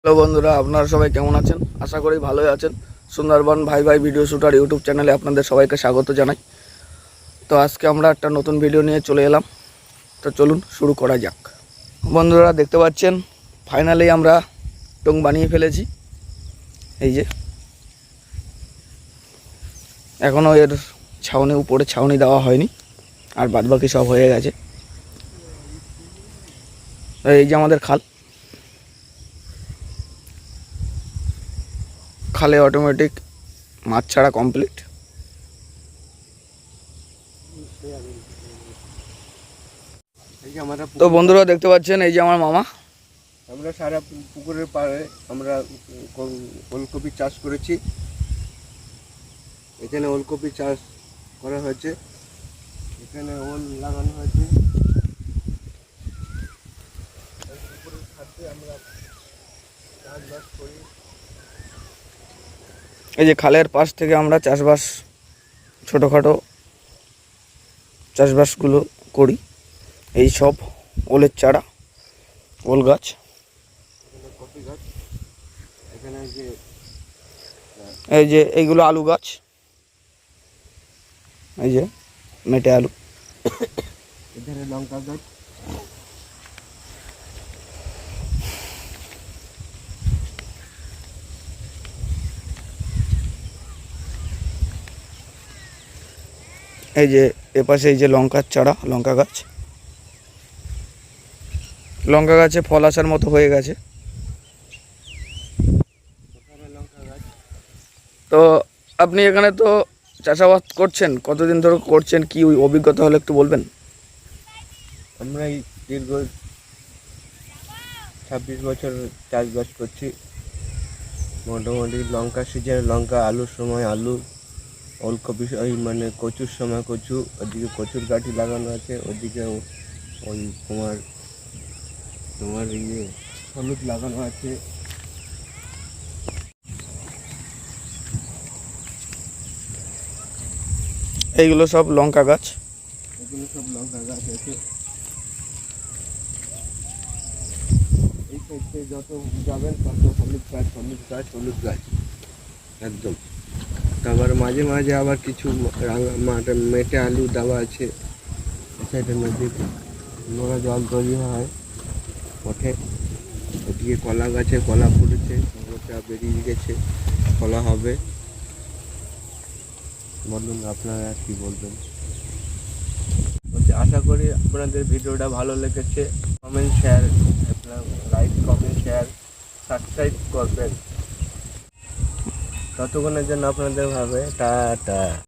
Hello বন্ধুরা, আপনারা সবাই কেমন আছেন? আশা করি ভালোই আছেন। সুন্দরবন ভাই ভাই ভিডিও শুটার ইউটিউব চ্যানেলে আপনাদের সবাইকে স্বাগত জানাই। তো আজকে আমরা একটা নতুন ভিডিও নিয়ে চলে এলাম। তো চলুন শুরু করা যাক। বন্ধুরা দেখতে পাচ্ছেন, ফাইনালি আমরা টং বানিয়ে ফেলেছি। এই যে এখনও এর ছাউনি, উপরে ছাউনি দেওয়া হয়নি, আর বাদবাকি সব হয়ে গেছে। এই যে আমাদের খালে অটোমেটিক মাছ ছাড়া কমপ্লিট। তো বন্ধুরা দেখতে পাচ্ছেন, এই যে আমার মামা। আমরা সারা পুকুরের পাড়ে আমরা ওলকপি চাষ করেছি। এখানে ওলকপি চাষ করা হয়েছে, এখানে ওল লাগানো হয়েছে। পুকুরের খাদ্যে আমরা চাষবাস করি। এই যে খালের পাশ থেকে আমরা চাষবাস, ছোটোখাটো চাষবাসগুলো করি। এই সব ওলের চারা, ওল গাছ, কপি গাছ, এখানে এই যে এইগুলো আলু গাছ, এই যে মেটে আলু, এখানে লঙ্কা গাছ, এই যে এপাশে এই যে লঙ্কার চারা, লঙ্কা গাছে ফল আসার মতো হয়ে গেছে। লঙ্কা গাছ। তো আপনি এখানে তো চাষাবাদ করছেন, কতদিন ধরে করছেন, কি অভিজ্ঞতা হলে একটু বলবেন? আমরা এই দীর্ঘ 26 বছর চাষবাস করছি। মোটামুটি লঙ্কা সিজনে লঙ্কা, আলুর সময় আলু, ওলকপি মানে কচুর সময় কচু, ওদিকে কচুর গাঠি লাগানো আছে, ওদিকে ওই তোমার হলুদ লাগানো আছে। এইগুলো সব লঙ্কা গাছ। এগুলো সব লঙ্কা গাছ আছে। এই সাইডে যত যাবেন তত হলুদ গাছ একদম। তারপর মাঝে মাঝে আবার কিছু মেটে আলু দেওয়া আছে। সাইডে নদীতে নোনা জল তৈরি হয়, ওঠে। ওদিকে কলা গাছে কলা ফুটেছে, ওটা বেরিয়ে গেছে, কলা হবে। বলুন আপনারা কি বলবেন? আশা করি আপনাদের ভিডিওটা ভালো লেগেছে। Comment share, like comment share subscribe করবেন। ততক্ষণের জন্য আপনাদের ভাবে টাটা।